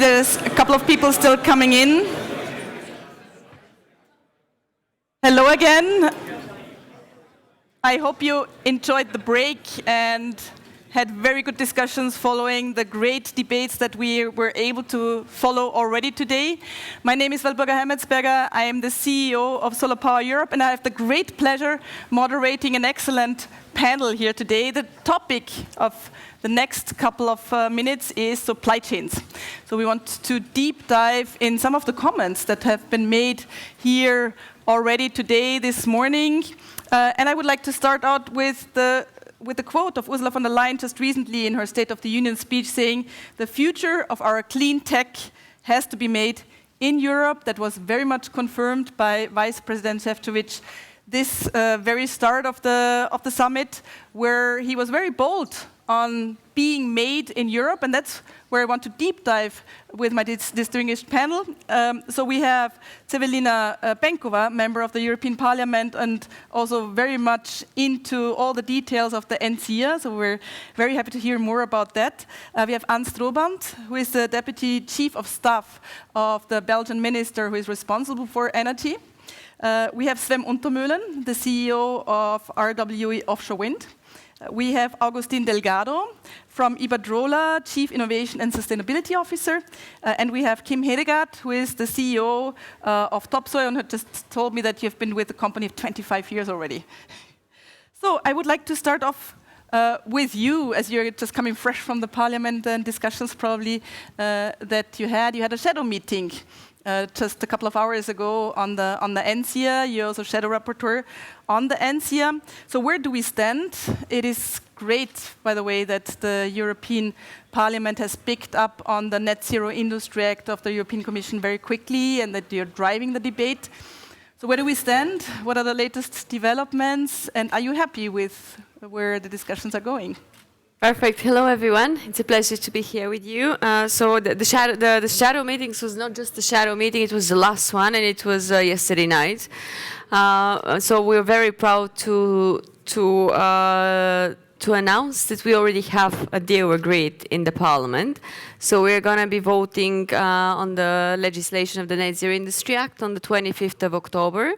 there's a couple of people still coming in. Hello again. I hope you enjoyed the break and had very good discussions following the great debates that we were able to follow already today. My name is Walburga Hemetsberger. I am the CEO of SolarPower Europe, and I have the great pleasure moderating an excellent panel here today. The topic of the next couple of minutes is supply chains. So we want to deep dive in some of the comments that have been made here already today, this morning. And I would like to start out with the quote of Ursula von der Leyen just recently in her State of the Union speech saying, "The future of our clean tech has to be made in Europe." That was very much confirmed by Vice President Šefčovič this very start of the summit, where he was very bold on being made in Europe, and that's where I want to deep dive with my distinguished panel. So we have Tsvetelina Penkova, member of the European Parliament, and also very much into all the details of the NSIA, so we're very happy to hear more about that. We have Stroobandt, who is the Deputy Chief of Staff of the Belgian Minister who is responsible for energy. We have Sven Utermöhlen, the CEO of RWE Offshore Wind. We have Agustín Delgado from Iberdrola, Chief Innovation and Sustainability Officer. And we have Hedegaard, who is the CEO of Topsoe, and who just told me that you've been with the company for 25 years already. So I would like to start off with you, as you're just coming fresh from the parliament and discussions probably that you had. You had a shadow meeting just a couple of hours ago on the NSIA. You're also shadow rapporteur on the NSIA. So where do we stand? It is great, by the way, that the European Parliament has picked up on the Net Zero Industry Act of the European Commission very quickly, and that you're driving the debate. So where do we stand? What are the latest developments? And are you happy with where the discussions are going? Perfect. Hello, everyone. It's a pleasure to be here with you. So the shadow meetings was not just the shadow meeting; it was the last one, and it was yesterday night. So we're very proud to announce that we already have a deal agreed in the Parliament. So we're going to be voting on the legislation of the Net Zero Industry Act on the 25th of October.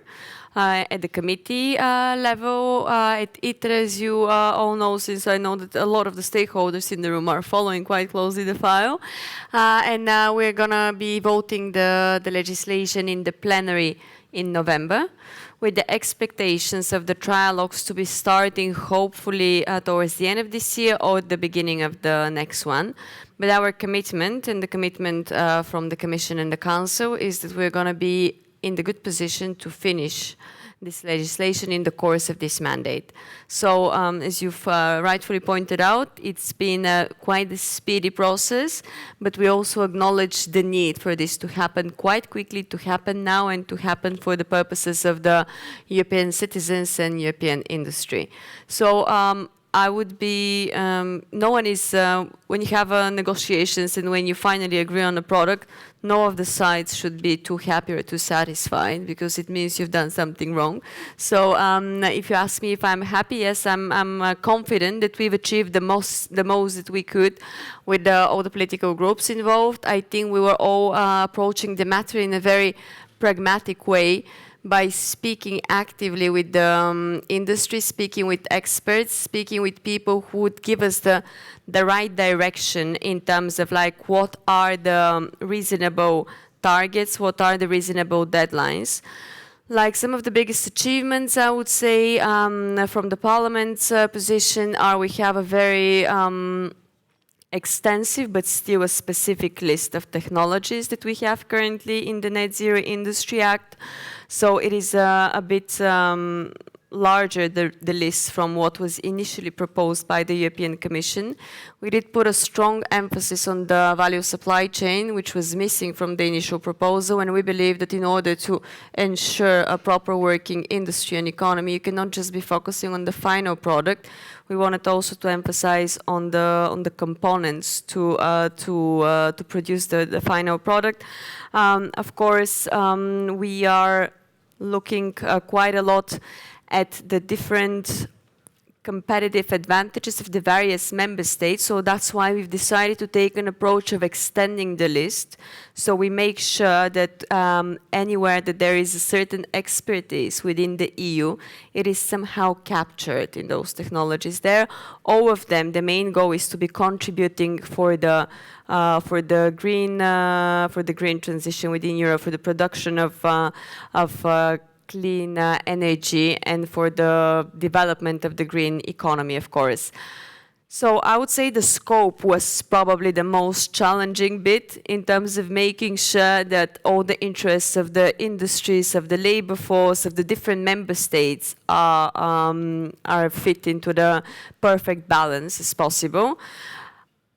At the committee level, at ITRE, as you all know, since I know that a lot of the stakeholders in the room are following quite closely the file. And we're going to be voting the legislation in the plenary in November, with the expectations of the trialogues to be starting hopefully towards the end of this year or at the beginning of the next one. But our commitment, and the commitment from the Commission and the Council, is that we're going to be in the good position to finish this legislation in the course of this mandate. So, as you've rightfully pointed out, it's been quite a speedy process, but we also acknowledge the need for this to happen quite quickly, to happen now, and to happen for the purposes of the European citizens and European industry. So, I would be, no one is, when you have negotiations and when you finally agree on a product, no of the sides should be too happy or too satisfied, because it means you've done something wrong. So if you ask me if I'm happy, yes, I'm confident that we've achieved the most that we could with all the political groups involved. I think we were all approaching the matter in a very pragmatic way, by speaking actively with the industry, speaking with experts, speaking with people who would give us the right direction in terms of like what are the reasonable targets, what are the reasonable deadlines. Like some of the biggest achievements, I would say, from the Parliament's position are we have a very extensive but still a specific list of technologies that we have currently in the Net Zero Industry Act. So it is a bit larger, the list, from what was initially proposed by the European Commission. We did put a strong emphasis on the value supply chain, which was missing from the initial proposal, and we believe that in order to ensure a proper working industry and economy, you cannot just be focusing on the final product. We wanted also to emphasize on the components to produce the final product. Of course, we are looking quite a lot at the different competitive advantages of the various member states. So that's why we've decided to take an approach of extending the list. So we make sure that anywhere that there is a certain expertise within the EU, it is somehow captured in those technologies there. All of them, the main goal is to be contributing for the green transition within Europe, for the production of clean energy and for the development of the green economy, of course. So I would say the scope was probably the most challenging bit in terms of making sure that all the interests of the industries, of the labor force, of the different member states are fit into the perfect balance as possible.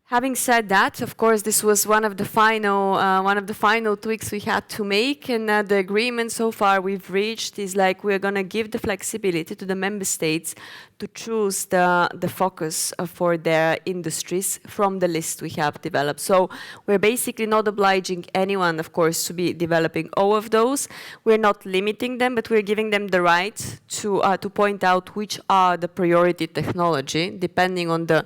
Having said that, of course, this was one of the final tweaks we had to make, and the agreement so far we've reached is like we're going to give the flexibility to the member states to choose the focus for their industries from the list we have developed. So we're basically not obliging anyone, of course, to be developing all of those. We're not limiting them, but we're giving them the right to point out which are the priority technology, depending on the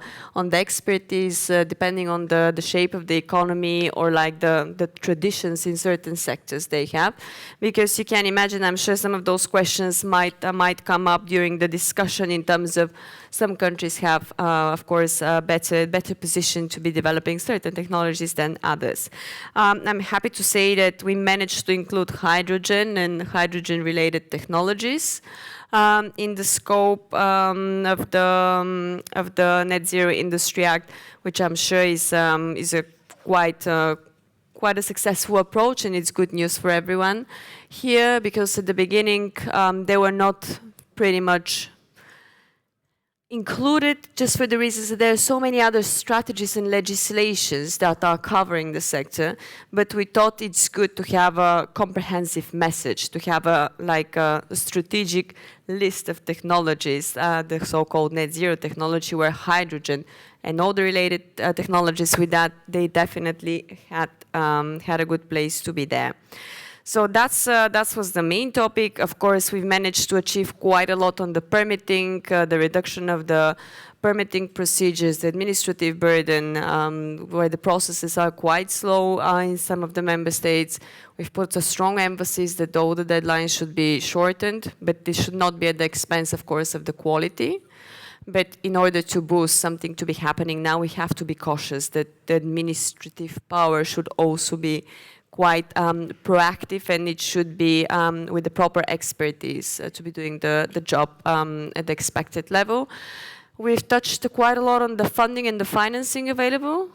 expertise, depending on the shape of the economy or like the traditions in certain sectors they have. Because you can imagine, I'm sure some of those questions might come up during the discussion in terms of some countries have, of course, a better position to be developing certain technologies than others. I'm happy to say that we managed to include hydrogen and hydrogen-related technologies in the scope of the Net Zero Industry Act, which I'm sure is a quite a successful approach, and it's good news for everyone here, because at the beginning they were not pretty much included, just for the reasons that there are so many other strategies and legislations that are covering the sector, but we thought it's good to have a comprehensive message, to have a strategic list of technologies, the so-called net zero technology, where hydrogen and all the related technologies with that, they definitely had a good place to be there. So that was the main topic. Of course, we've managed to achieve quite a lot on the permitting, the reduction of the permitting procedures, the administrative burden, where the processes are quite slow in some of the member states. We've put a strong emphasis that all the deadlines should be shortened, but this should not be at the expense, of course, of the quality. But in order to boost something to be happening now, we have to be cautious that the administrative power should also be quite proactive, and it should be with the proper expertise to be doing the job at the expected level. We've touched quite a lot on the funding and the financing available,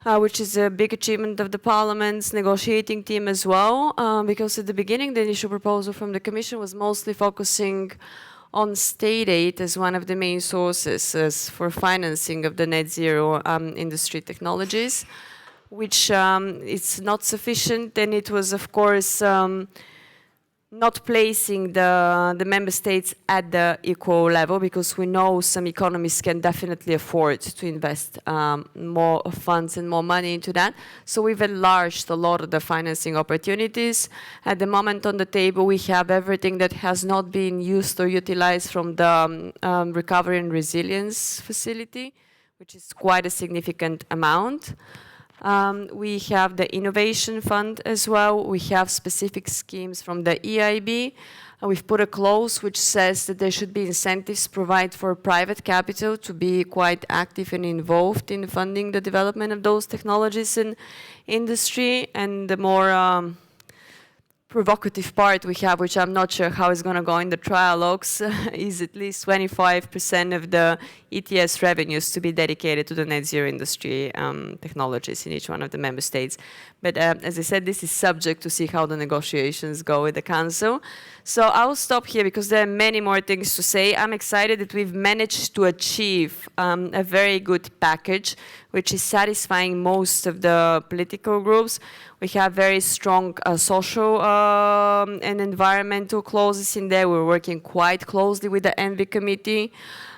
which is a big achievement of the Parliament's negotiating team as well, because at the beginning the initial proposal from the Commission was mostly focusing on state aid as one of the main sources for financing of the net zero industry technologies, which it's not sufficient, and it was, of course, not placing the member states at the equal level, because we know some economies can definitely afford to invest more funds and more money into that. So we've enlarged a lot of the financing opportunities. At the moment on the table, we have everything that has not been used or utilized from the Recovery and Resilience Facility, which is quite a significant amount. We have the Innovation Fund as well. We have specific schemes from the EIB. We've put a clause which says that there should be incentives provided for private capital to be quite active and involved in funding the development of those technologies in industry. And the more provocative part we have, which I'm not sure how it's going to go in the trialogues, is at least 25% of the ETS revenues to be dedicated to the net zero industry technologies in each one of the member states. But as I said, this is subject to see how the negotiations go with the Council. So I'll stop here because there are many more things to say. I'm excited that we've managed to achieve a very good package, which is satisfying most of the political groups. We have very strong social and environmental clauses in there. We're working quite closely with the ENVI committee.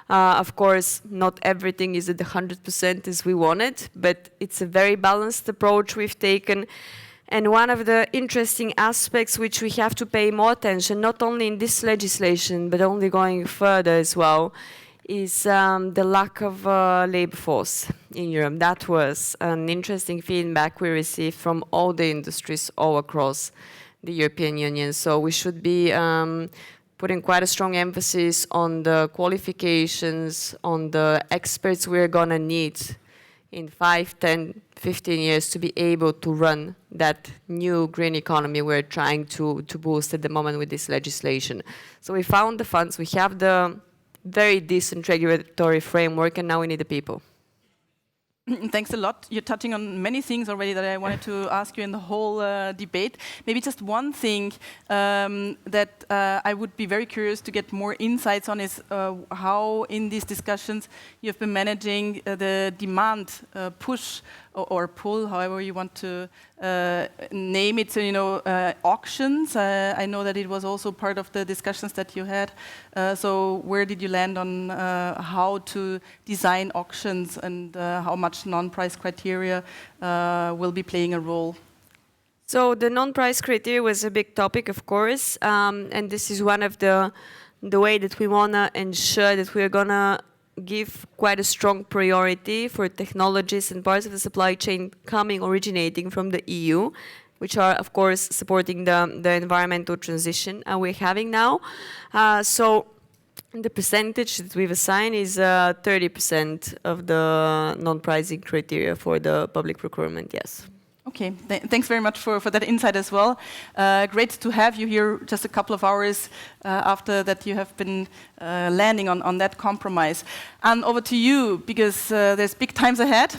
Of course, not everything is at the 100% as we wanted, but it's a very balanced approach we've taken. And one of the interesting aspects which we have to pay more attention, not only in this legislation, but only going further as well, is the lack of labor force in Europe. That was an interesting feedback we received from all the industries all across the European Union. So we should be putting quite a strong emphasis on the qualifications, on the experts we're going to need in 5, 10, 15 years to be able to run that new green economy we're trying to boost at the moment with this legislation. So we found the funds, we have the very decent regulatory framework, and now we need the people. Thanks a lot. You're touching on many things already that I wanted to ask you in the whole debate. Maybe just one thing that I would be very curious to get more insights on is how in these discussions you've been managing the demand push or pull, however you want to name it. So, you know, auctions. I know that it was also part of the discussions that you had. So where did you land on how to design auctions and how much non-price criteria will be playing a role? So the non-price criteria was a big topic, of course, and this is one of the way that we want to ensure that we're going to give quite a strong priority for technologies and parts of the supply chain originating from the EU, which are, of course, supporting the environmental transition we're having now. So the percentage that we've assigned is 30% of the non-pricing criteria for the public procurement, yes. Okay, thanks very much for that insight as well. Great to have you here just a couple of hours after that you have been landing on that compromise. And over to you, because there's big times ahead.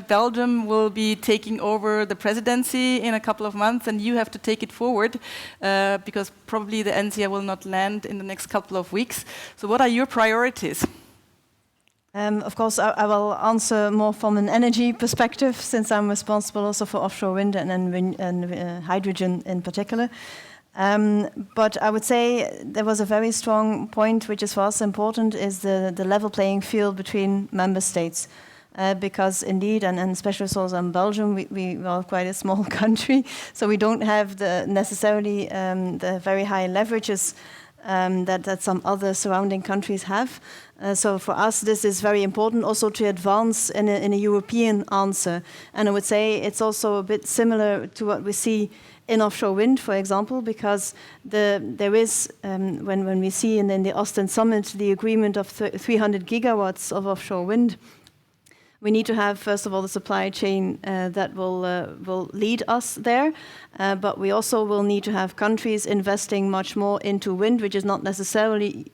Belgium will be taking over the presidency in a couple of months, and you have to take it forward because probably the NSIA will not land in the next couple of weeks. So what are your priorities? Of course, I will answer more from an energy perspective, since I'm responsible also for offshore wind and hydrogen in particular. But I would say there was a very strong point, which is for us important, is the level playing field between member states. Because indeed, and especially also in Belgium, we are quite a small country, so we don't have necessarily the very high leverages that some other surrounding countries have. So for us, this is very important also to advance in a European answer. And I would say it's also a bit similar to what we see in offshore wind, for example, because there is, when we see in the Austin Summit, the agreement of 300 gigawatts of offshore wind, we need to have, first of all, the supply chain that will lead us there. But we also will need to have countries investing much more into wind, which is not necessarily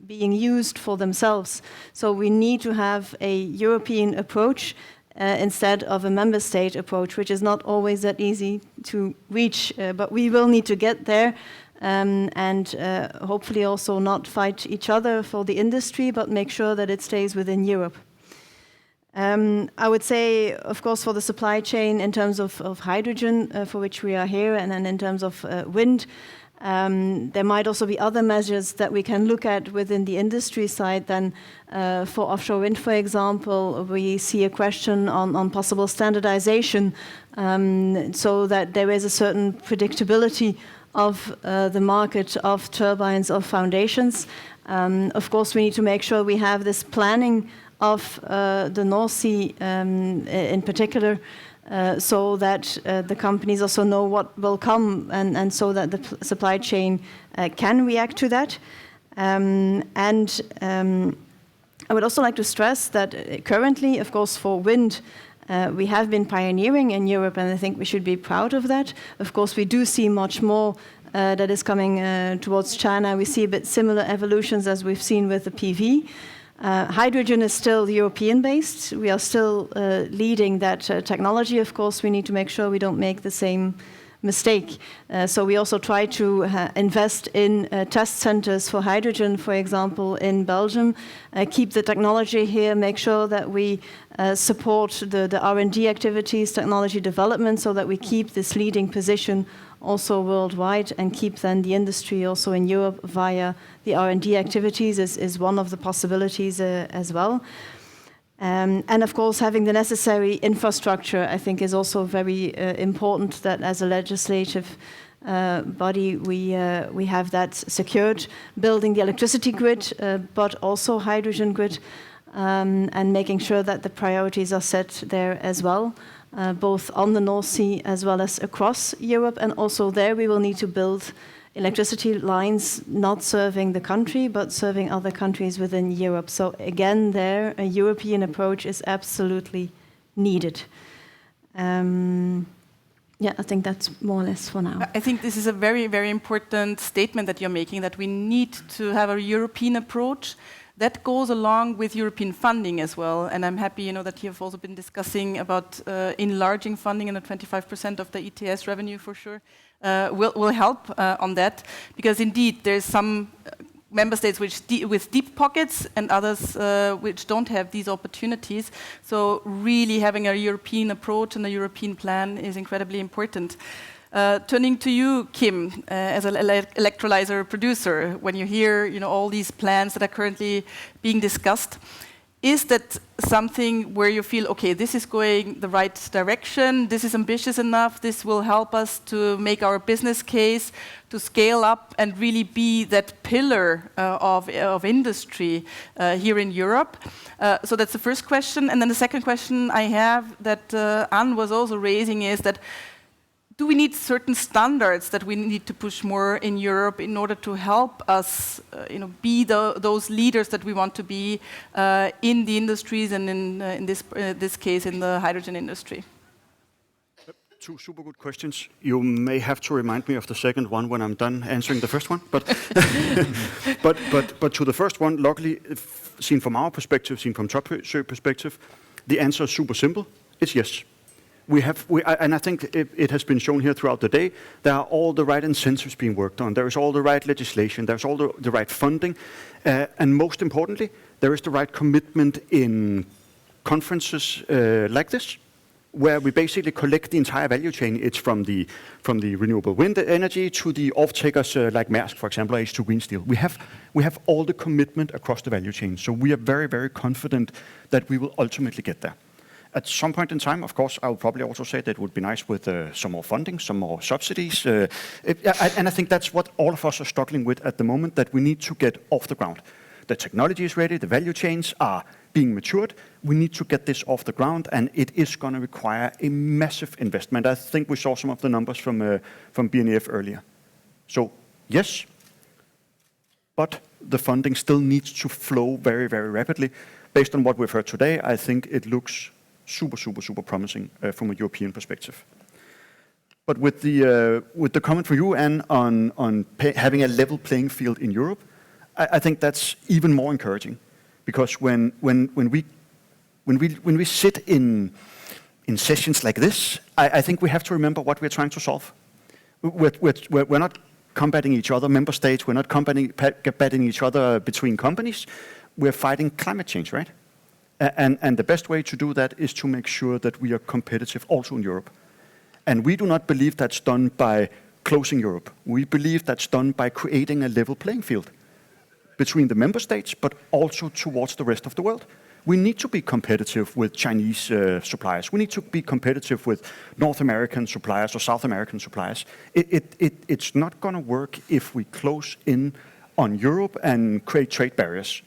being used for themselves. So we need to have a European approach instead of a member state approach, which is not always that easy to reach. But we will need to get there and hopefully also not fight each other for the industry, but make sure that it stays within Europe. I would say, of course, for the supply chain in terms of hydrogen, for which we are here, and then in terms of wind, there might also be other measures that we can look at within the industry side than for offshore wind, for example. We see a question on possible standardization so that there is a certain predictability of the market of turbines, of foundations. Of course, we need to make sure we have this planning of the North Sea in particular, so that the companies also know what will come and so that the supply chain can react to that. And I would also like to stress that currently, of course, for wind, we have been pioneering in Europe, and I think we should be proud of that. Of course, we do see much more that is coming towards China. We see a bit similar evolutions as we've seen with the PV. Hydrogen is still European-based. We are still leading that technology. Of course, we need to make sure we don't make the same mistake. So we also try to invest in test centers for hydrogen, for example, in Belgium, keep the technology here, make sure that we support the R&D activities, technology development, so that we keep this leading position also worldwide, and keep then the industry also in Europe via the R&D activities is one of the possibilities as well. And of course, having the necessary infrastructure, I think, is also very important, that as a legislative body, we have that secured, building the electricity grid, but also hydrogen grid, and making sure that the priorities are set there as well, both on the North Sea as well as across Europe. And also there we will need to build electricity lines not serving the country, but serving other countries within Europe. So again, there, a European approach is absolutely needed. Yeah, I think that's more or less for now. I think this is a very, very important statement that you're making, that we need to have a European approach that goes along with European funding as well. And I'm happy, that you have also been discussing about enlarging funding, and the 25% of the ETS revenue for sure will help on that, because indeed there's some member states with deep pockets and others which don't have these opportunities. So really having a European approach and a European plan is incredibly important. Turning to you, Kim, as an electrolyzer producer, when you hear all these plans that are currently being discussed, is that something where you feel, okay, this is going the right direction, this is ambitious enough, this will help us to make our business case, to scale up and really be that pillar of industry here in Europe? So that's the first question. And then the second question I have that Anne was also raising is that, do we need certain standards that we need to push more in Europe in order to help us, be those leaders that we want to be in the industries, and in this case in the hydrogen industry? Two super good questions. You may have to remind me of the second one when I'm done answering the first one. But but to the first one, luckily, seen from our perspective, seen from Topsoe perspective, the answer is super simple. It's yes. And I think it has been shown here throughout the day, there are all the right incentives being worked on. There is all the right legislation. There's all the right funding. And most importantly, there is the right commitment in conferences like this, where we basically collect the entire value chain. It's from the renewable wind energy to the off-takers like Maersk, for example, H2 Green Steel. We have all the commitment across the value chain. So we are very, very confident that we will ultimately get there. At some point in time, of course, I would probably also say that it would be nice with some more funding, some more subsidies. And I think that's what all of us are struggling with at the moment, that we need to get off the ground. The technology is ready, the value chains are being matured. We need to get this off the ground, and it is going to require a massive investment. I think we saw some of the numbers from BNEF earlier. So, yes, but the funding still needs to flow very, very rapidly. Based on what we've heard today, I think it looks super, super, super promising from a European perspective. But with the comment from you, Anne, on having a level playing field in Europe, I think that's even more encouraging, because when we sit in sessions like this, I think we have to remember what we're trying to solve. We're not combating each other, member states. We're not combating each other between companies. We're fighting climate change, right? And the best way to do that is to make sure that we are competitive also in Europe. And we do not believe that's done by closing Europe. We believe that's done by creating a level playing field between the member states, but also towards the rest of the world. We need to be competitive with Chinese suppliers. We need to be competitive with North American suppliers or South American suppliers. It's not going to work if we close in on Europe and create trade barriers.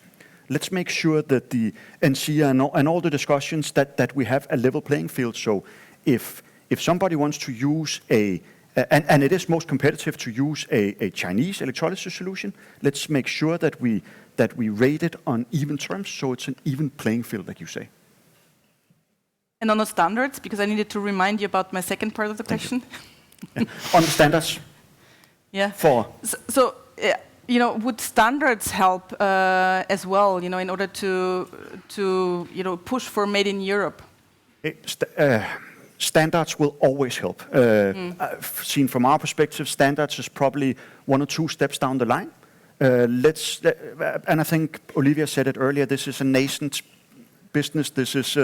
Let's make sure that the NSIA and all the discussions that we have a level playing field. So if somebody wants to use and it is most competitive to use a Chinese electrolysis solution, let's make sure that we rate it on even terms, so it's an even playing field, like you say. And on the standards, because I needed to remind you about my second part of the question. On the standards. Yeah. So would standards help as well, in order to push for made in Europe? Standards will always help. Seen from our perspective, standards is probably 1 or 2 steps down the line. And I think Olivia said it earlier. This is a nascent business. This is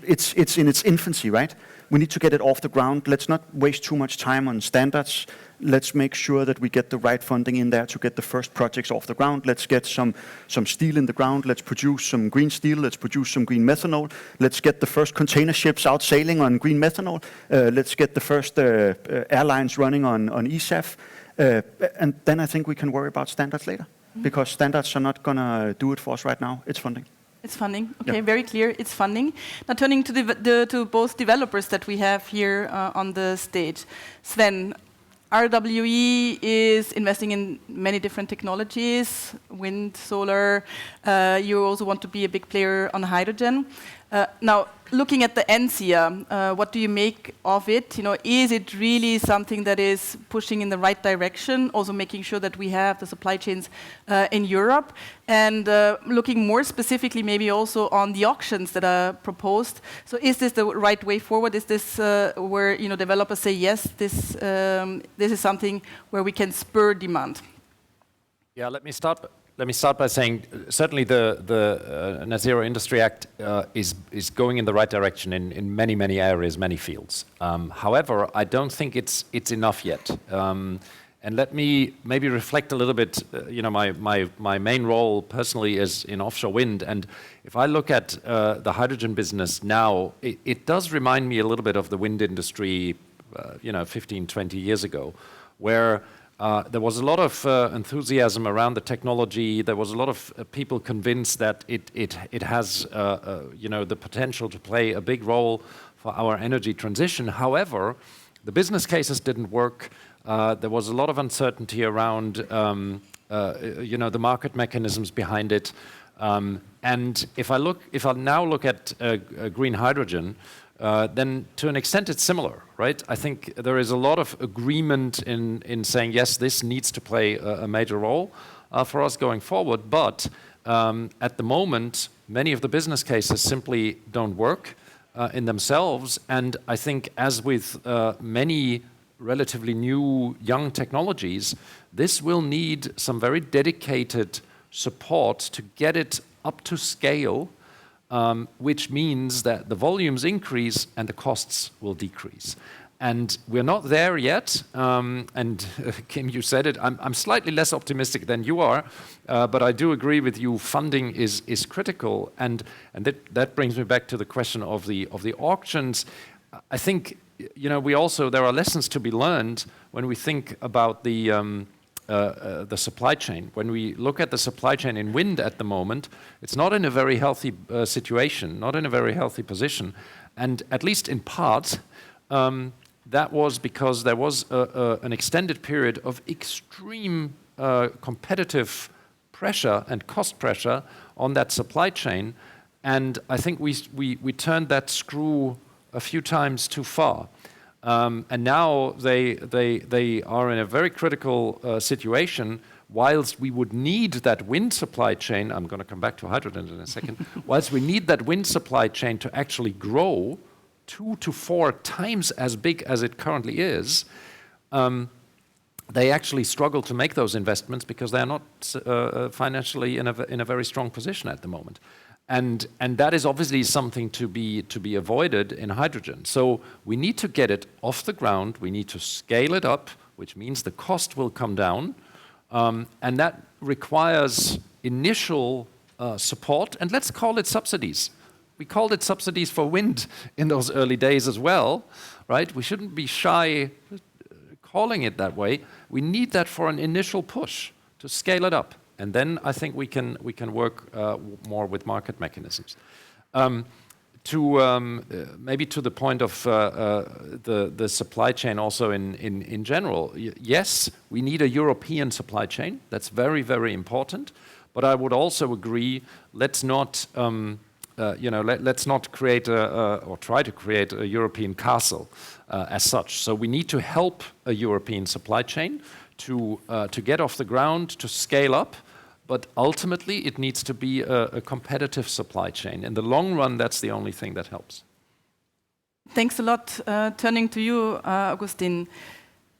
it's in its infancy, right? We need to get it off the ground. Let's not waste too much time on standards. let's make sure that we get the right funding in there to get the first projects off the ground. Let's get some steel in the ground. Let's produce some green steel. Let's produce some green methanol. Let's get the first container ships out sailing on green methanol. Let's get the first airlines running on eSAF. And then I think we can worry about standards later, because standards are not going to do it for us right now. It's funding. It's funding. Okay, very clear. It's funding. Now turning to to both developers that we have here on the stage. Sven, RWE is investing in many different technologies, wind, solar. You also want to be a big player on hydrogen. Now, looking at the NSIA, what do you make of it? Is it really something that is pushing in the right direction, also making sure that we have the supply chains in Europe? And looking more specifically maybe also on the auctions that are proposed. So is this the right way forward? Is this where developers say, yes, this is something where we can spur demand? Yeah, let me start by saying certainly the Net Zero Industry Act is going in the right direction in many areas, many fields. However, I don't think it's enough yet. And let me maybe reflect a little bit. My main role personally is in offshore wind, and if I look at the hydrogen business now, it does remind me a little bit of the wind industry, 15, 20 years ago, where there was a lot of enthusiasm around the technology. There was a lot of people convinced that it has the potential to play a big role for our energy transition. However, the business cases didn't work. There was a lot of uncertainty around the market mechanisms behind it. And if I now look at green hydrogen, then to an extent it's similar, right? I think there is a lot of agreement in saying, yes, this needs to play a major role for us going forward, but at the moment, many of the business cases simply don't work in themselves, and I think as with many relatively new young technologies, this will need some very dedicated support to get it up to scale, which means that the volumes increase and the costs will decrease. And we're not there yet, and Kim, you said it, I'm slightly less optimistic than you are, but I do agree with you, funding is critical, and that brings me back to the question of the auctions. I think, there are lessons to be learned when we think about the supply chain. When we look at the supply chain in wind at the moment, it's not in a very healthy situation, not in a very healthy position. And at least in part, that was because there was an extended period of extreme competitive pressure and cost pressure on that supply chain. And I think we turned that screw a few times too far. And now they are in a very critical situation. Whilst we would need that wind supply chain, I'm going to come back to hydrogen in a second, whilst we need that wind supply chain to actually grow 2 to 4 times as big as it currently is, they actually struggle to make those investments because they are not financially in a very strong position at the moment. And that is obviously something to be avoided in hydrogen. So we need to get it off the ground. We need to scale it up, which means the cost will come down. And that requires initial support. And let's call it subsidies. We called it subsidies for wind in those early days as well, right? We shouldn't be shy calling it that way. We need that for an initial push to scale it up. And then I think we can work more with market mechanisms. Maybe to the point of the supply chain also in general, yes, we need a European supply chain. That's very, very important. But I would also agree, let's not let's not create or try to create a European castle as such. So we need to help a European supply chain to get off the ground, to scale up. But ultimately, it needs to be a competitive supply chain. In the long run, that's the only thing that helps. Thanks a lot. Turning to you, Agustín.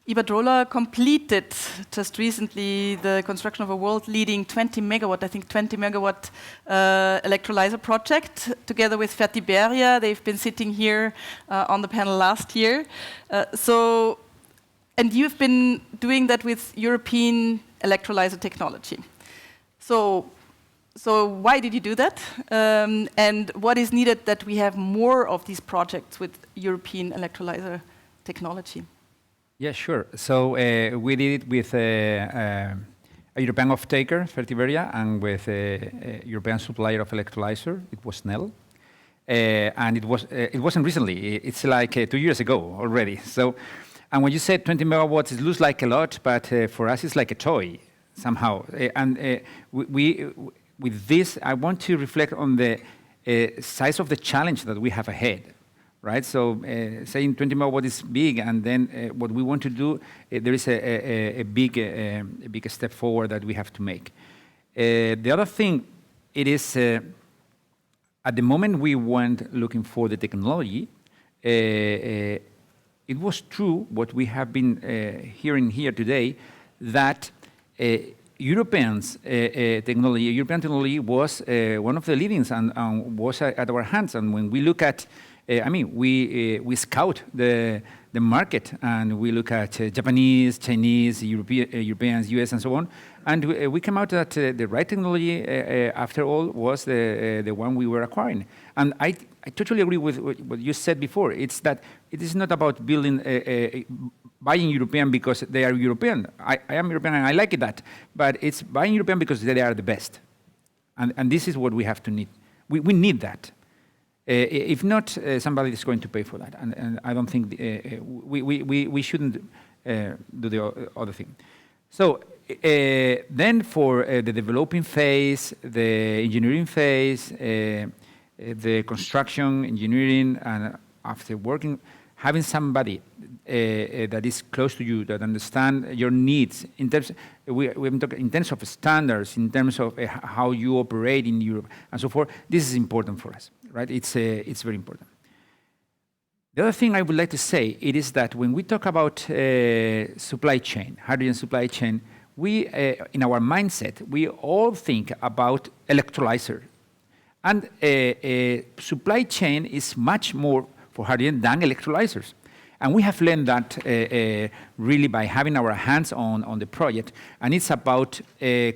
Iberdrola completed just recently the construction of a world-leading 20 megawatt electrolyzer project together with Hemetsberger. They've been sitting here on the panel last year. So And you've been doing that with European electrolyzer technology. So why did you do that? And what is needed that we have more of these projects with European electrolyzer technology? Yeah, sure. So we did it with a European off-taker, Svetelina, and with a European supplier of electrolyzer. It was Nel. And it wasn't recently. It's like 2 years ago already. So, and when you said 20 megawatts, it looks like a lot, but for us it's like a toy somehow. With this, I want to reflect on the size of the challenge that we have ahead, right? So saying 20 megawatts is big, and then what we want to do, there is a big step forward that we have to make. The other thing, it is, at the moment we went looking for the technology, it was true what we have been hearing here today, that European technology was one of the leadings and was at our hands. And when we look at, we scout the market, and we look at Japanese, Chinese, Europeans, US, and so on, and we came out that the right technology, after all, was the one we were acquiring. And I totally agree with what you said before. It's that it is not about buying European because they are European. I am European and I like that, but it's buying European because they are the best. And this is what we have to need. We need that. If not, somebody is going to pay for that. And I don't think we shouldn't do the other thing. So then for the developing phase, the engineering phase, the construction, engineering, and after working, having somebody that is close to you, that understands your needs in terms, we've been talking in terms of standards, in terms of how you operate in Europe, and so forth. This is important for us, right? It's very important. The other thing I would like to say, it is that when we talk about supply chain, hydrogen supply chain, we, in our mindset, we all think about electrolyzer. And supply chain is much more for hydrogen than electrolyzers. And we have learned that really by having our hands on the project. And it's about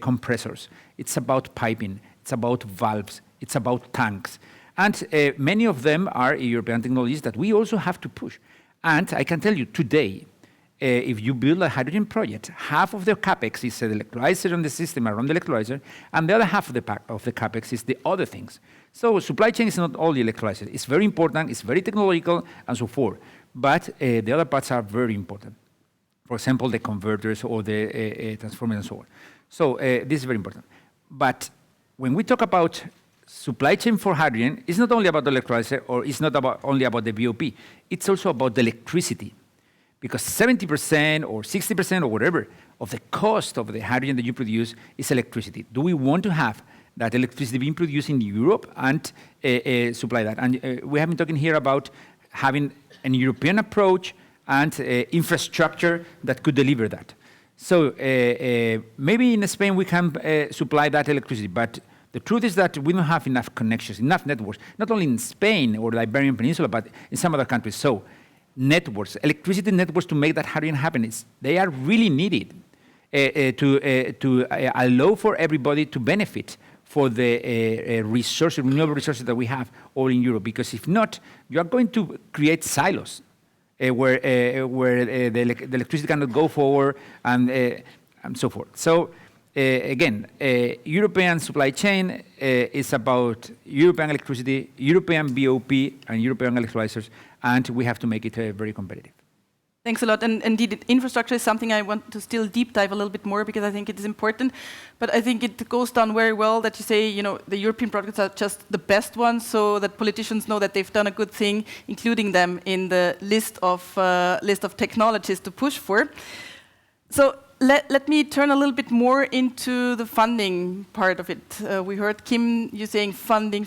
compressors, it's about piping, it's about valves, it's about tanks. And many of them are European technologies that we also have to push. And I can tell you today, if you build a hydrogen project, half of the capex is the electrolyzer and the system around the electrolyzer, and the other half of the capex is the other things. So supply chain is not only electrolyzer. It's very important, it's very technological, and so forth. But the other parts are very important. For example, the converters or the transformers and so on. So this is very important. But when we talk about supply chain for hydrogen, it's not only about the electrolyzer, or it's not only about the BOP. It's also about the electricity. Because 70% or 60% or whatever of the cost of the hydrogen that you produce is electricity. Do we want to have that electricity being produced in Europe and supply that? And we have been talking here about having an European approach and infrastructure that could deliver that. So maybe in Spain we can supply that electricity, but the truth is that we don't have enough connections, enough networks, not only in Spain or the Iberian Peninsula, but in some other countries. So networks, electricity networks to make that hydrogen happen, they are really needed to allow for everybody to benefit for the resources, renewable resources that we have all in Europe. Because if not, you are going to create silos where the electricity cannot go forward and so forth. So again, European supply chain is about European electricity, European BOP, and European electrolyzers, and we have to make it very competitive. Thanks a lot. And indeed, infrastructure is something I want to still deep dive a little bit more because I think it is important. But I think it goes down very well that you say, you know, the European projects are just the best ones, so that politicians know that they've done a good thing, including them in the list of technologies to push for. So let me turn a little bit more into the funding part of it. We heard Kim, you saying funding.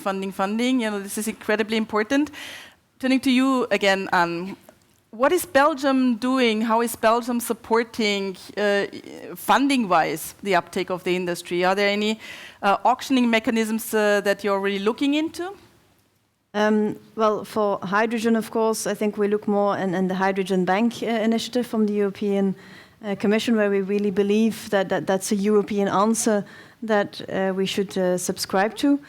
You know, this is incredibly important. Turning to you again, Anne. What is Belgium doing? How is Belgium supporting, funding-wise, the uptake of the industry? Are there any auctioning mechanisms that you're already looking into? Well, for hydrogen, of course, I think we look more in the Hydrogen Bank initiative from the European Commission, where we really believe that that's a European answer that we should subscribe to.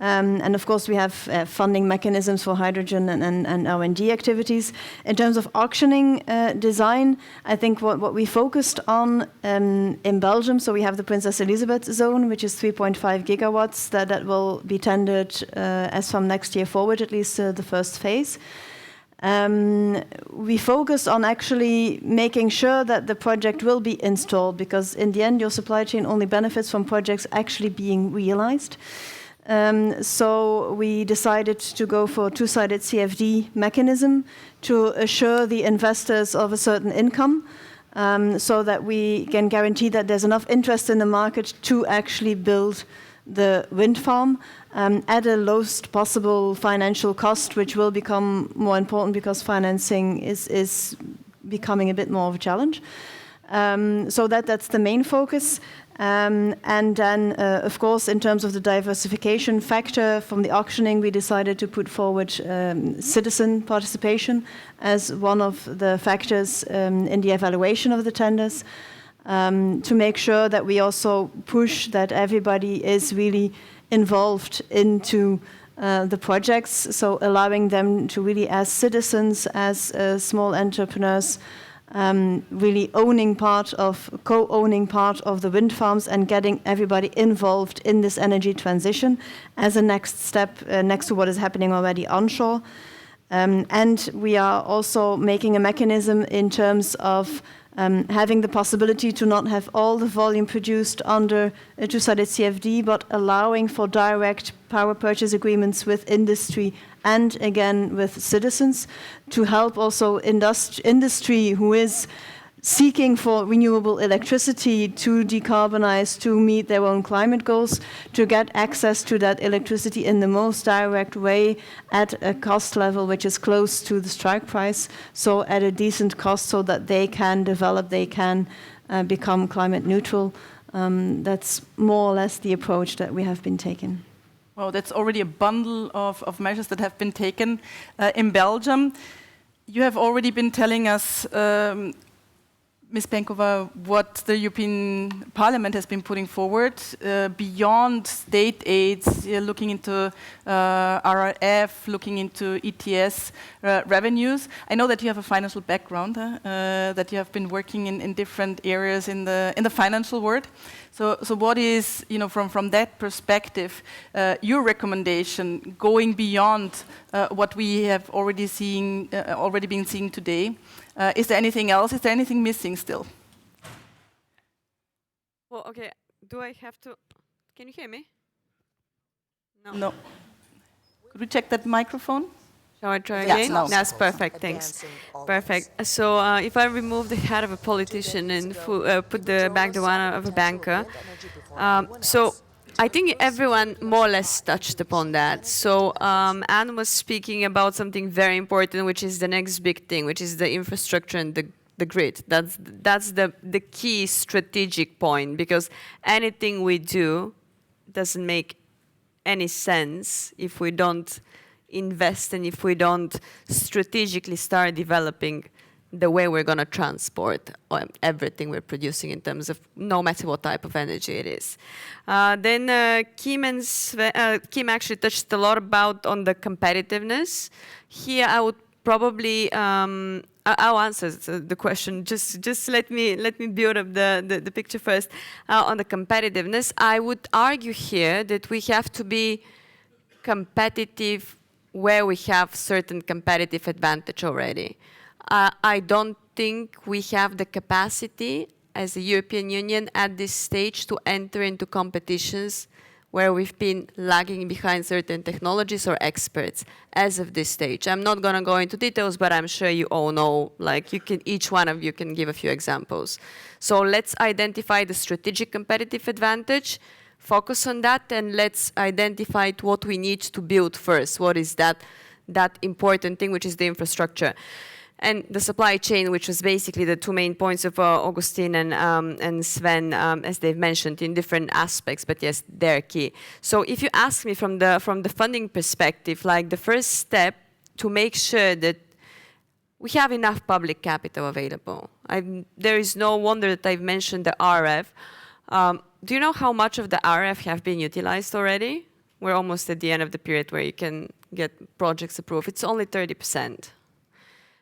And of course, we have funding mechanisms for hydrogen and R&D activities. In terms of auctioning design, I think what we focused on in Belgium, so we have the Princess Elisabeth zone, which is 3.5 gigawatts that will be tendered as from next year forward, at least the first phase. We focus on actually making sure that the project will be installed, because in the end, your supply chain only benefits from projects actually being realized. So we decided to go for a two-sided CFD mechanism to assure the investors of a certain income, so that we can guarantee that there's enough interest in the market to actually build the wind farm at a lowest possible financial cost, which will become more important because financing is becoming a bit more of a challenge. So that's the main focus. And then, of course, in terms of the diversification factor from the auctioning, we decided to put forward citizen participation as one of the factors in the evaluation of the tenders, to make sure that we also push that everybody is really involved into the projects, so allowing them to really, as citizens, as small entrepreneurs, really co-owning part of the wind farms and getting everybody involved in this energy transition as a next step next to what is happening already onshore. And we are also making a mechanism in terms of having the possibility to not have all the volume produced under a two-sided CFD, but allowing for direct power purchase agreements with industry and again with citizens, to help also industry who is seeking for renewable electricity to decarbonize, to meet their own climate goals, to get access to that electricity in the most direct way at a cost level which is close to the strike price, so at a decent cost, so that they can develop, they can become climate neutral. That's more or less the approach that we have been taking. Well, that's already a bundle of measures that have been taken in Belgium. You have already been telling us, Ms. Penkova, what the European Parliament has been putting forward beyond state aids, looking into RRF, looking into ETS revenues. I know that you have a financial background, that you have been working in different areas in the financial world. So what is, from that perspective, your recommendation going beyond what we have already been seeing today? Is there anything else? Is there anything missing still? Well, okay. Do I have to? Can you hear me? No. Could we check that microphone? Shall I try Yes, again? no. That's perfect. Thanks. Perfect. So if I remove the head of a politician and put back the one of a banker, so I think everyone more or less touched upon that. So Anne was speaking about something very important, which is the next big thing, which is the infrastructure and the grid. That's the key strategic point, because anything we do doesn't make any sense if we don't invest and if we don't strategically start developing the way we're going to transport everything we're producing in terms of no matter what type of energy it is. Then Kim actually touched a lot about on the competitiveness. Here I would probably I'll answer the question. Just let me build up the picture first. On the competitiveness, I would argue here that we have to be competitive where we have certain competitive advantage already. I don't think we have the capacity as a European Union at this stage to enter into competitions where we've been lagging behind certain technologies or experts as of this stage. I'm not going to go into details, but I'm sure you all know, each one of you can give a few examples. So let's identify the strategic competitive advantage, focus on that, and let's identify what we need to build first. What is that important thing, which is the infrastructure. And the supply chain, which was basically the two main points of Agustín and Sven, as they've mentioned, in different aspects, but yes, they're key. So if you ask me from the funding perspective, like the first step to make sure that we have enough public capital available. There is no wonder that I've mentioned the RF. Do you know how much of the RF have been utilized already? We're almost at the end of the period where you can get projects approved. It's only 30%.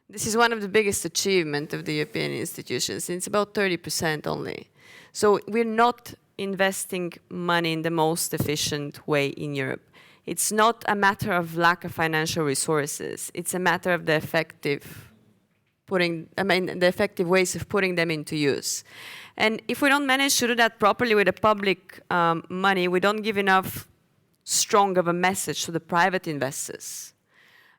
This is one of the biggest achievements of the European institutions. It's about 30% only. So we're not investing money in the most efficient way in Europe. It's not a matter of lack of financial resources. It's a matter of the effective ways of putting them into use. And if we don't manage to do that properly with the public money, we don't give enough strong of a message to the private investors.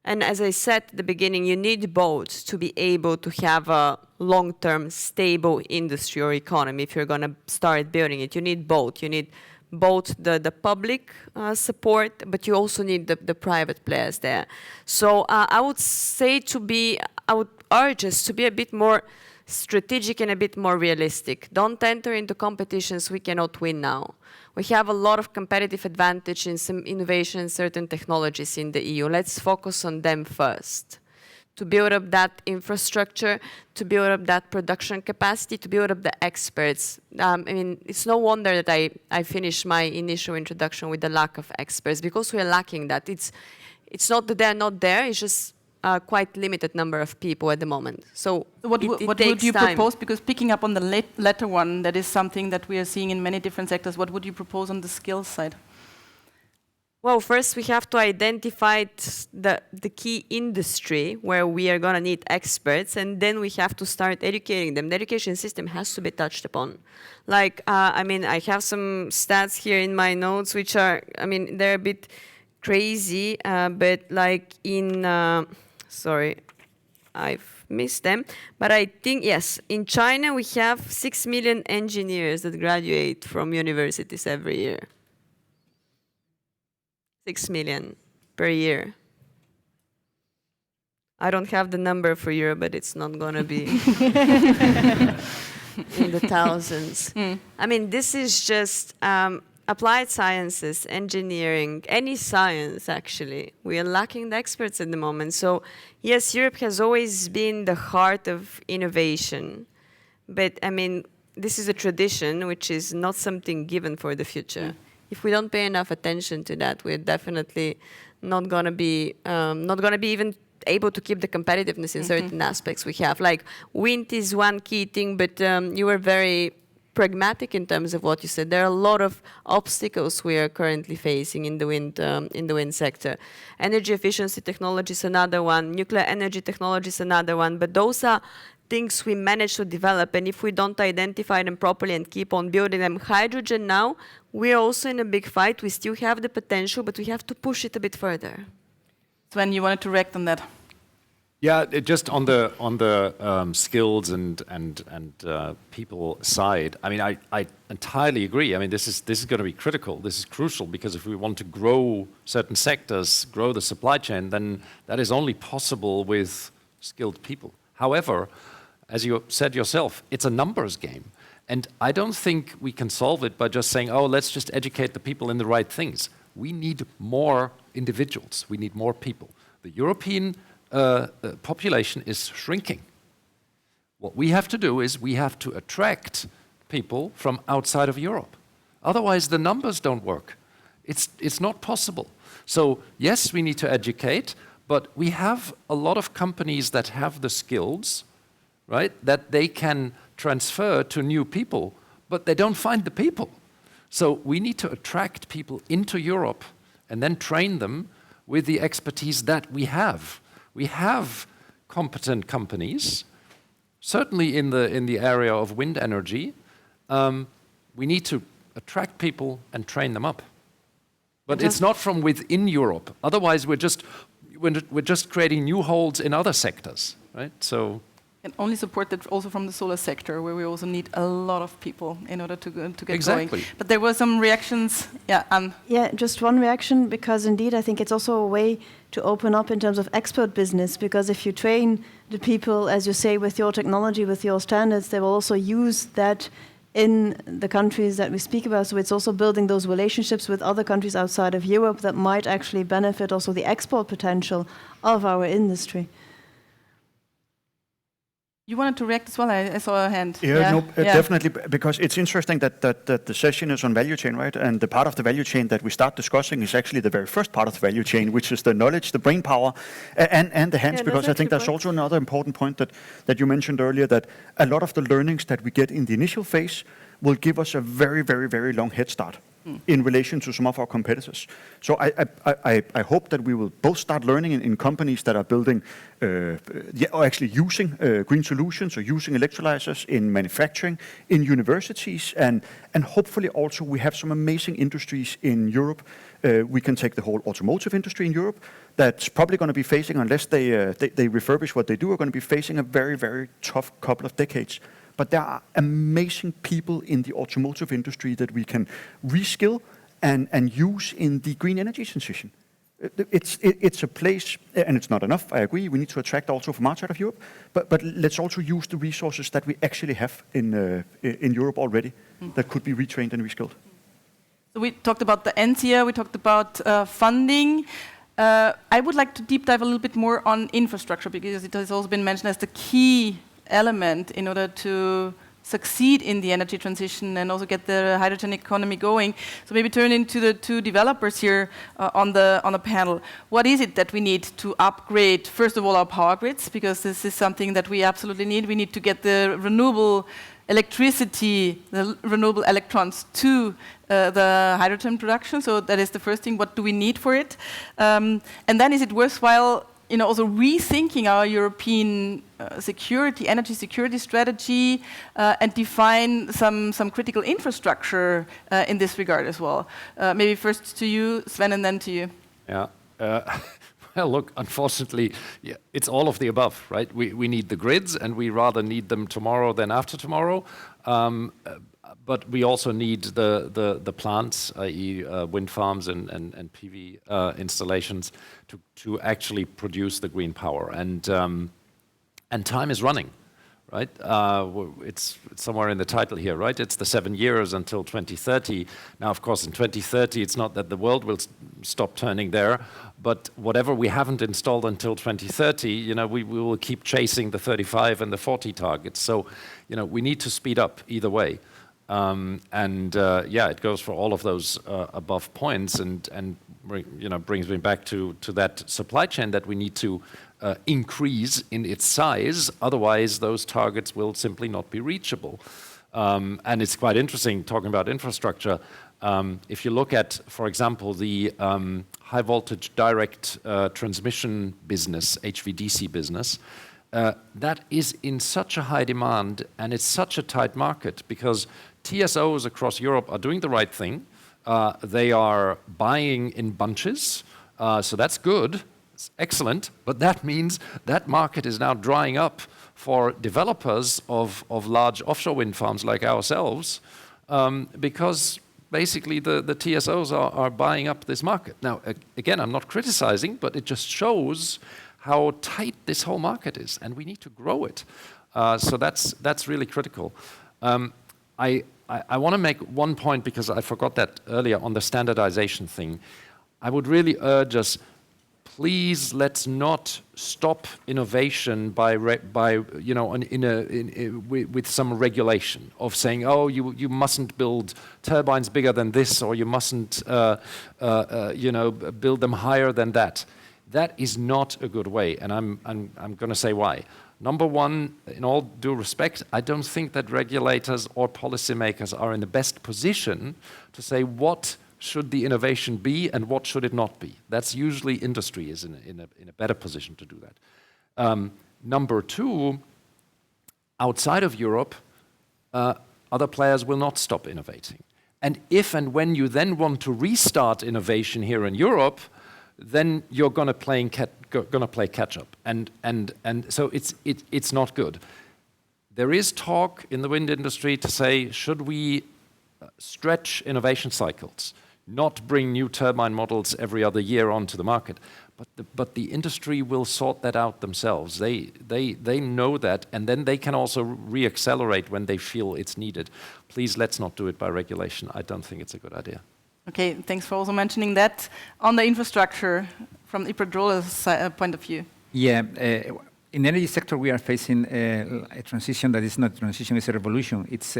And as I said at the beginning, you need both to be able to have a long-term stable industry or economy if you're going to start building it. You need both. You need both the public support, but you also need the private players there. So I would say I would urge us to be a bit more strategic and a bit more realistic. Don't enter into competitions we cannot win now. We have a lot of competitive advantage in some innovation and certain technologies in the EU. Let's focus on them first. To build up that infrastructure, to build up that production capacity, to build up the experts. I mean, it's no wonder that I finished my initial introduction with the lack of experts, because we're lacking that. It's not that they're not there, it's just a quite limited number of people at the moment. So what would you propose? Because picking up on the latter one, that is something that we are seeing in many different sectors. What would you propose on the skills side? Well, first we have to identify the key industry where we are going to need experts, and then we have to start educating them. The education system has to be touched upon. Like, I mean, I have some stats here in my notes, which are, I mean, they're a bit crazy, but like in, sorry, I've missed them. But I think, yes, in China we have 6 million engineers that graduate from universities every year. 6 million per year. I don't have the number for Europe, but it's not going to be in the thousands. I mean, this is just applied sciences, engineering, any science, actually. We are lacking the experts at the moment. So, yes, Europe has always been the heart of innovation. But, I mean, this is a tradition, which is not something given for the future. If we don't pay enough attention to that, we're definitely not going to be even able to keep the competitiveness in certain aspects we have. Like wind is one key thing, but you were very pragmatic in terms of what you said. There are a lot of obstacles we are currently facing in the wind sector. Energy efficiency technology is another one. Nuclear energy technology is another one. But those are things we manage to develop, and if we don't identify them properly and keep on building them. Hydrogen now, we're also in a big fight. We still have the potential, but we have to push it a bit further. Sven, you wanted to react on that? Yeah, just on the skills and people side. I mean, I entirely agree. I mean, this is going to be critical. This is crucial, because if we want to grow certain sectors, grow the supply chain, then that is only possible with skilled people. However, as you said yourself, it's a numbers game. And I don't think we can solve it by just saying, oh, let's just educate the people in the right things. We need more individuals. We need more people. The European population is shrinking. What we have to do is we have to attract people from outside of Europe. Otherwise, the numbers don't work. It's not possible. So, yes, we need to educate, but we have a lot of companies that have the skills, right, that they can transfer to new people, but they don't find the people. So we need to attract people into Europe and then train them with the expertise that we have. We have competent companies, certainly in the area of wind energy. We need to attract people and train them up. But it's not from within Europe. Otherwise, we're just creating new holes in other sectors, right? So can only support that also from the solar sector, where we also need a lot of people in order to get Exactly. going. But there were some reactions. Yeah, Yeah, just one reaction, because indeed I think it's also a way to open up in terms of expert business, because if you train the people, as you say, with your technology, with your standards, they will also use that in the countries that we speak about. So it's also building those relationships with other countries outside of Europe that might actually benefit also the export potential of our industry. you wanted to react as well. I saw a hand. Definitely, because it's interesting that the session is on value chain, right? And the part of the value chain that we start discussing is actually the very first part of the value chain, which is the knowledge, the brain power, and the hands. Because I think that's also another important point that you mentioned earlier, that a lot of the learnings that we get in the initial phase will give us a very, very, very long head start in relation to some of our competitors. So I hope that we will both start learning in companies that are building, or actually using green solutions or using electrolyzers in manufacturing, in universities, and hopefully also we have some amazing industries in Europe. We can take the whole automotive industry in Europe that's probably going to be facing, unless they refurbish what they do, are going to be facing a very, very tough couple of decades. But there are amazing people in the automotive industry that we can reskill and use in the green energy transition. It's a place, and it's not enough, I agree, we need to attract also from outside of Europe, but let's also use the resources that we actually have in Europe already that could be retrained and reskilled. So we talked about the NSIA, we talked about funding. I would like to deep dive a little bit more on infrastructure, because it has also been mentioned as the key element in order to succeed in the energy transition and also get the hydrogen economy going. So maybe turn into the two developers here on the panel. What is it that we need to upgrade, first of all, our power grids, because this is something that we absolutely need. We need to get the renewable electricity, the renewable electrons to the hydrogen production. So that is the first thing. What do we need for it? And then is it worthwhile also rethinking our European energy security strategy, and define some critical infrastructure in this regard as well. Maybe first to you, Sven, and then to you. Yeah. Well, look, unfortunately, it's all of the above, right? We need the grids, and we rather need them tomorrow than after tomorrow. But we also need the plants, i.e. wind farms and PV installations, to actually produce the green power. And time is running, right? It's somewhere in the title here, right? It's the 7 years until 2030. Now, of course, in 2030, it's not that the world will stop turning there, but whatever we haven't installed until 2030, we will keep chasing the 35 and the 40 targets. So, we need to speed up either way. It goes for all of those above points, and brings me back to that supply chain that we need to increase in its size. Otherwise, those targets will simply not be reachable. And it's quite interesting talking about infrastructure. If you look at, for example, the high voltage direct transmission business, HVDC business, that is in such a high demand, and it's such a tight market, because TSOs across Europe are doing the right thing. They are buying in bunches, so that's good, it's excellent, but that means that market is now drying up for developers of large offshore wind farms like ourselves, because basically the TSOs are buying up this market. Now, again, I'm not criticizing, but it just shows how tight this whole market is, and we need to grow it. So that's really critical. I want to make one point, because I forgot that earlier, on the standardization thing. I would really urge us, please, let's not stop innovation with some regulation of saying, oh, you mustn't build turbines bigger than this, or you mustn't build them higher than that. That is not a good way, and I'm going to say why. Number one, in all due respect, I don't think that regulators or policymakers are in the best position to say what should the innovation be and what should it not be. That's usually industry is in a better position to do that. Number two, outside of Europe, other players will not stop innovating. And if and when you then want to restart innovation here in Europe, then you're going to going to play catch up, and so it's not good. There is talk in the wind industry to say, should we stretch innovation cycles, not bring new turbine models every other year onto the market, but the industry will sort that out themselves. They know that, and then they can also reaccelerate when they feel it's needed. Please, let's not do it by regulation. I don't think it's a good idea. Okay, thanks for also mentioning that. On the infrastructure, from Iberdrola's point of view. Yeah, in the energy sector we are facing a transition that is not a transition, it's a revolution. It's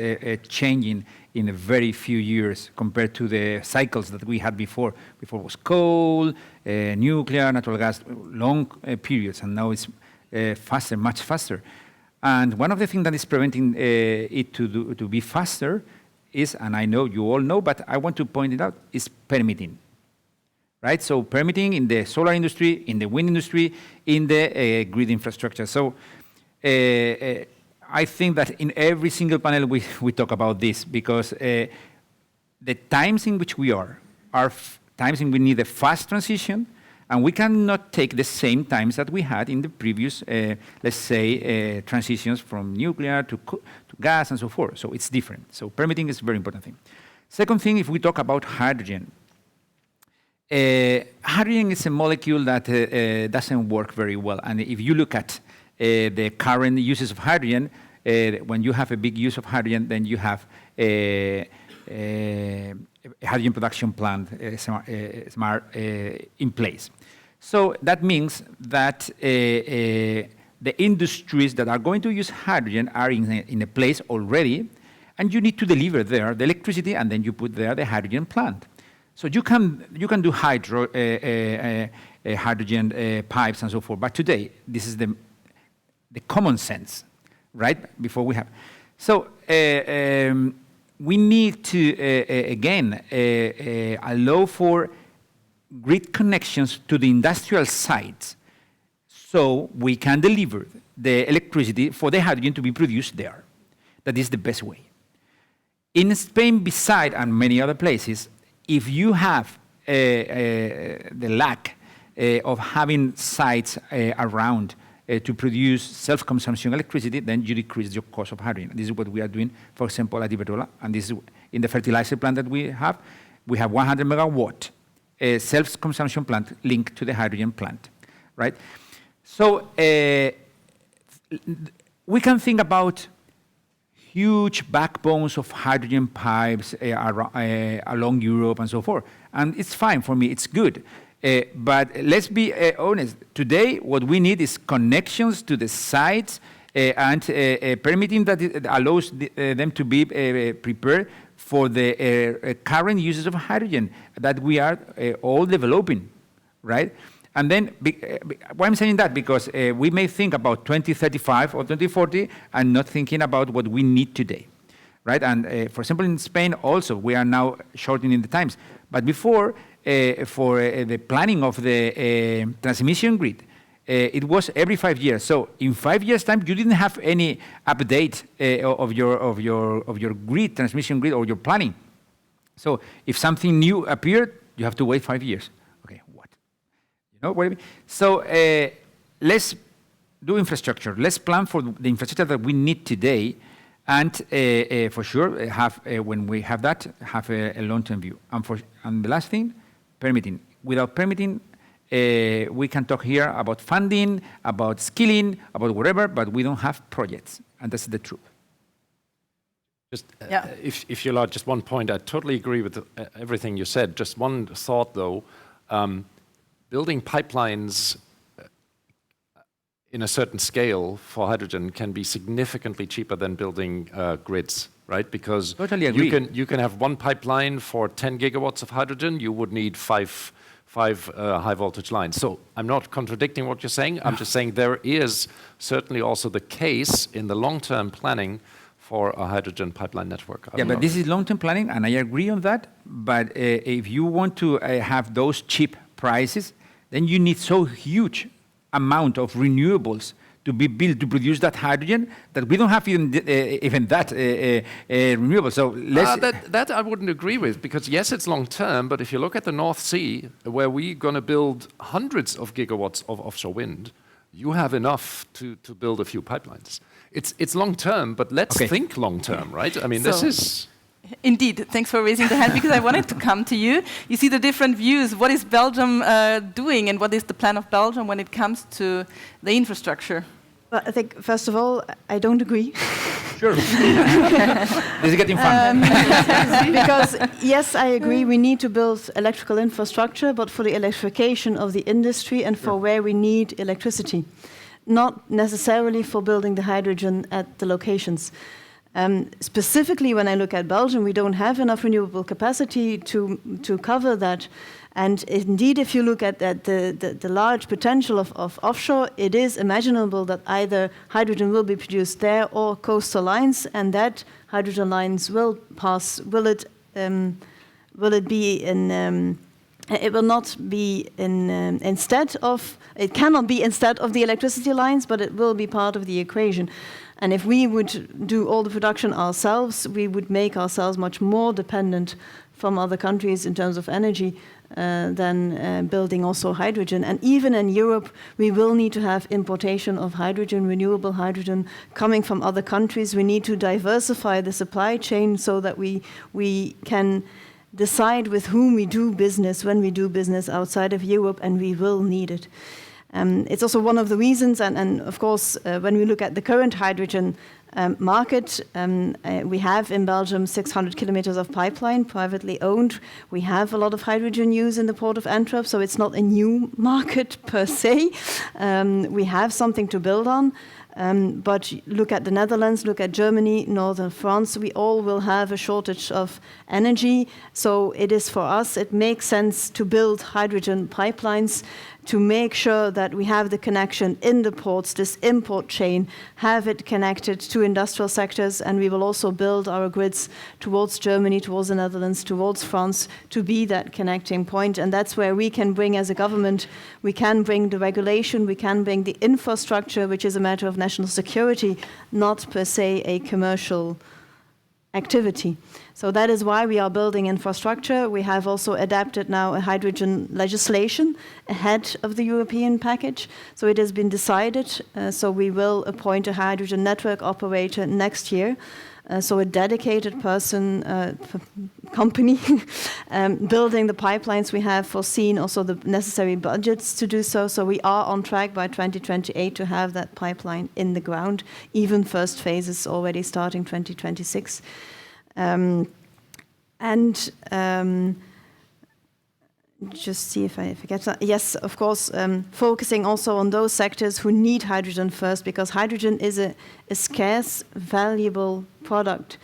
changing in a very few years compared to the cycles that we had before. Before it was coal, nuclear, natural gas, long periods, and now it's faster, much faster. And one of the things that is preventing it to be faster is, and I know you all know, but I want to point it out, is permitting. Right? So permitting in the solar industry, in the wind industry, in the grid infrastructure. So I think that in every single panel we talk about this, because the times in which we are times in which we need a fast transition, and we cannot take the same times that we had in the previous, let's say, transitions from nuclear to gas and so forth. So it's different. So permitting is a very important thing. Second thing, if we talk about hydrogen, hydrogen is a molecule that doesn't work very well. And if you look at the current uses of hydrogen, when you have a big use of hydrogen, then you have a hydrogen production plant smart in place. So that means that the industries that are going to use hydrogen are in a place already, and you need to deliver there the electricity, and then you put there the hydrogen plant. So you can do hydrogen pipes and so forth. But today, this is the common sense, right? Before we have, so we need to again allow for grid connections to the industrial sites, so we can deliver the electricity for the hydrogen to be produced there. That is the best way. In Spain, beside and many other places, if you have the lack of having sites around to produce self-consumption electricity, then you decrease your cost of hydrogen. This is what we are doing, for example, at Iberdrola, and this is in the fertilizer plant that we have. We have 100 megawatt self-consumption plant linked to the hydrogen plant, right? So we can think about huge backbones of hydrogen pipes along Europe and so forth. And it's fine for me, it's good. But let's be honest, today what we need is connections to the sites and permitting that allows them to be prepared for the current uses of hydrogen that we are all developing, right? And then, why I'm saying that? Because we may think about 2035 or 2040 and not thinking about what we need today, right? And for example, in Spain also, we are now shortening the times. But before, for the planning of the transmission grid, it was every 5 years. So in 5 years' time, you didn't have any update of your grid, transmission grid, or your planning. So if something new appeared, you have to wait 5 years. Okay, what? You know what I mean? So let's do infrastructure. Let's plan for the infrastructure that we need today, and for sure, have when we have that, have a long-term view. And the last thing, permitting. Without permitting, we can talk here about funding, about skilling, about whatever, but we don't have projects, and that's the truth. Just, if you allow, just one point. I totally agree with everything you said. Just one thought, though. Building pipelines in a certain scale for hydrogen can be significantly cheaper than building grids, right? Because totally agree. You can have one pipeline for 10 gigawatts of hydrogen. You would need five high voltage lines. So I'm not contradicting what you're saying. I'm just saying there is certainly also the case in the long-term planning for a hydrogen pipeline network. Yeah, but this is long-term planning, and I agree on that. But if you want to have those cheap prices, then you need so huge amount of renewables to be built to produce that hydrogen that we don't have even that renewable. So let's that I wouldn't agree with, because yes, it's long term, but if you look at the North Sea, where we're going to build hundreds of gigawatts of offshore wind, you have enough to build a few pipelines. It's long term, but let's think long term, right? I mean, this is... Indeed, thanks for raising the hand, because I wanted to come to you. You see the different views. What is Belgium doing, and what is the plan of Belgium when it comes to the infrastructure? Well, I think, first of all, I don't agree. Sure. This is getting fun. Because, yes, I agree, we need to build electrical infrastructure, but for the electrification of the industry and for where we need electricity, not necessarily for building the hydrogen at the locations. Specifically, when I look at Belgium, we don't have enough renewable capacity to cover that. And indeed, if you look at the large potential of offshore, it is imaginable that either hydrogen will be produced there or coastal lines, and that hydrogen lines will pass. Will it be in? It will not be instead of. It cannot be instead of the electricity lines, but it will be part of the equation. And if we would do all the production ourselves, we would make ourselves much more dependent from other countries in terms of energy than building also hydrogen. And even in Europe, we will need to have importation of hydrogen, renewable hydrogen, coming from other countries. We need to diversify the supply chain so that we can decide with whom we do business when we do business outside of Europe, and we will need it. It's also one of the reasons, and of course, when we look at the current hydrogen market, we have in Belgium 600 kilometers of pipeline, privately owned. We have a lot of hydrogen use in the port of Antwerp, so it's not a new market per se. We have something to build on. But look at the Netherlands, look at Germany, northern France, we all will have a shortage of energy. So it is for us, it makes sense to build hydrogen pipelines to make sure that we have the connection in the ports, this import chain, have it connected to industrial sectors, and we will also build our grids towards Germany, towards the Netherlands, towards France, to be that connecting point. And that's where we can bring, as a government, we can bring the regulation, we can bring the infrastructure, which is a matter of national security, not per se a commercial activity. So that is why we are building infrastructure. We have also adapted now a hydrogen legislation ahead of the European package. So it has been decided. So we will appoint a hydrogen network operator next year. So a dedicated person, company, building the pipelines. We have foreseen also the necessary budgets to do so. So we are on track by 2028 to have that pipeline in the ground, even first phases already starting 2026. Just see if I forget that. Yes, of course, focusing also on those sectors who need hydrogen first, because hydrogen is a scarce, valuable product.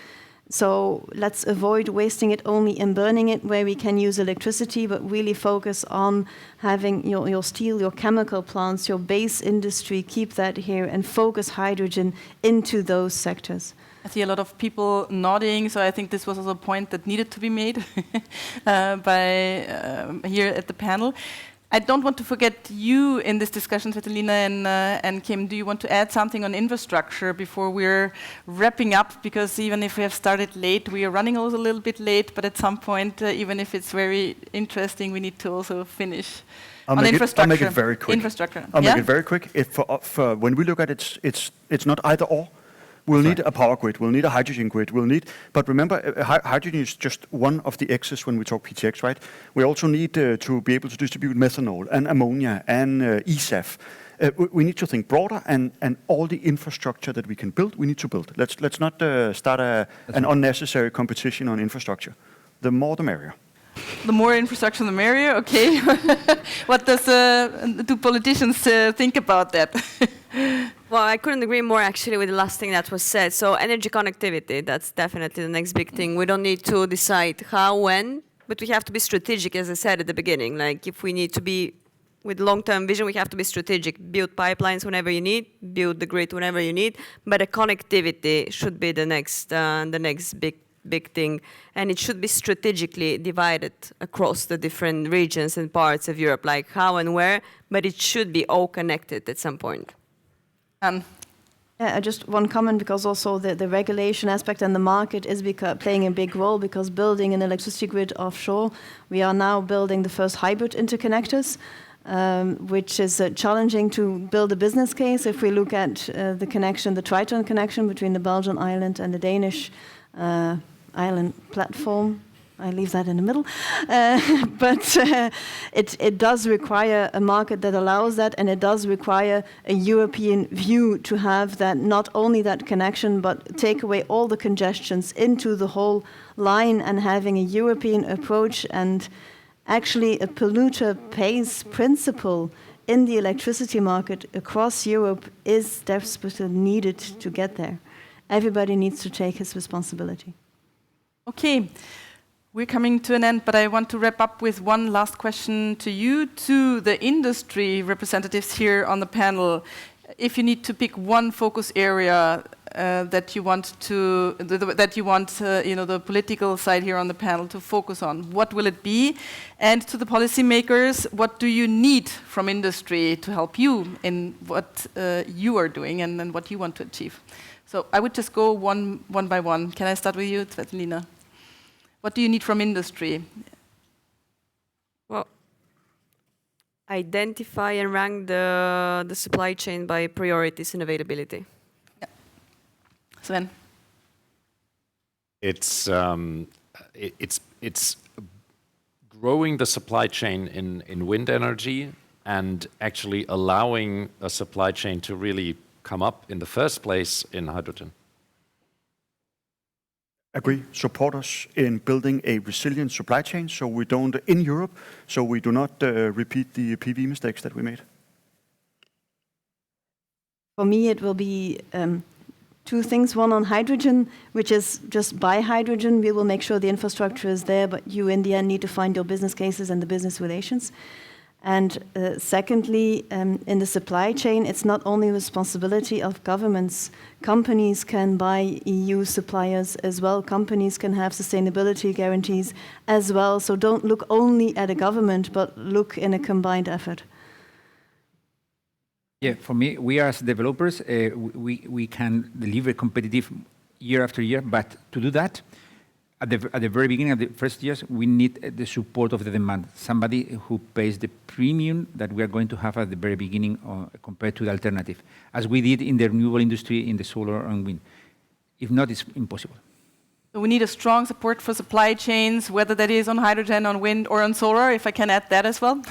So let's avoid wasting it only in burning it where we can use electricity, but really focus on having your steel, your chemical plants, your base industry, keep that here and focus hydrogen into those sectors. I see a lot of people nodding, so I think this was also a point that needed to be made by here at the panel. I don't want to forget you in this discussion, Tsvetelina and Kim. Do you want to add something on infrastructure before we're wrapping up? Because even if we have started late, we are running also a little bit late, but at some point, even if it's very interesting, we need to also finish on infrastructure. I'll make it very quick. Infrastructure. I'll make it very quick. For when we look at it, it's not either or. We'll need a power grid, we'll need a hydrogen grid, but remember, hydrogen is just one of the X's when we talk PTX, right? We also need to be able to distribute methanol and ammonia and eSAF. We need to think broader, and all the infrastructure that we can build, we need to build. Let's not start an unnecessary competition on infrastructure. The more, the merrier. The more infrastructure, the merrier. Okay. What do politicians think about that? Well, I couldn't agree more actually with the last thing that was said. So energy connectivity, that's definitely the next big thing. We don't need to decide how, when, but we have to be strategic, as I said at the beginning. Like if we need to be with long-term vision, we have to be strategic. Build pipelines whenever you need, build the grid whenever you need, but the connectivity should be the next big thing, and it should be strategically divided across the different regions and parts of Europe, like how and where, but it should be all connected at some point. Yeah, just one comment, because also the regulation aspect and the market is playing a big role, because building an electricity grid offshore, we are now building the first hybrid interconnectors, which is challenging to build a business case. If we look at the connection, the Triton connection between the Belgian island and the Danish island platform, I leave that in the middle. But it does require a market that allows that, and it does require a European view to have that, not only that connection, but take away all the congestions into the whole line, and having a European approach, and actually a polluter pays principle in the electricity market across Europe is desperately needed to get there. Everybody needs to take his responsibility. Okay. We're coming to an end, but I want to wrap up with one last question to you, to the industry representatives here on the panel. If you need to pick one focus area that you want the political side here on the panel to focus on, what will it be? And to the policymakers, what do you need from industry to help you in what you are doing and what you want to achieve? So I would just go one by one. Can I start with you, Tsvetelina? What do you need from industry? Well, identify and rank the supply chain by priorities and availability. Yeah. Sven? It's growing the supply chain in wind energy, and actually allowing a supply chain to really come up in the first place in hydrogen. Agree. Support us in building a resilient supply chain, so we don't, in Europe, so we do not repeat the PV mistakes that we made. For me, it will be two things. One on hydrogen, which is just buy hydrogen. We will make sure the infrastructure is there, but you in the end need to find your business cases and the business relations. And secondly, in the supply chain, it's not only responsibility of governments. Companies can buy EU suppliers as well. Companies can have sustainability guarantees as well. So don't look only at a government, but look in a combined effort. Yeah, for me, we as developers, we can deliver competitive year after year, but to do that, at the very beginning of the first years, we need the support of the demand. Somebody who pays the premium that we are going to have at the very beginning compared to the alternative, as we did in the renewable industry, in the solar and wind. If not, it's impossible. So we need a strong support for supply chains, whether that is on hydrogen, on wind, or on solar, if I can add that as well.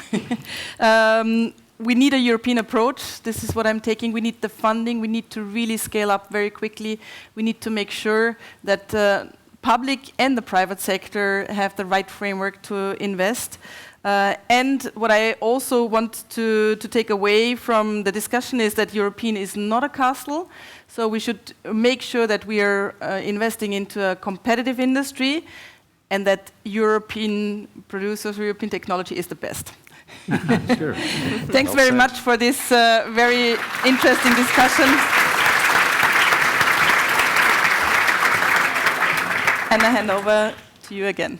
We need a European approach. This is what I'm taking. We need the funding. We need to really scale up very quickly. We need to make sure that public and the private sector have the right framework to invest. And what I also want to take away from the discussion is that European is not a castle. So we should make sure that we are investing into a competitive industry, and that European producers, European technology is the best. Sure. Thanks very much for this very interesting discussion. And I hand over to you again.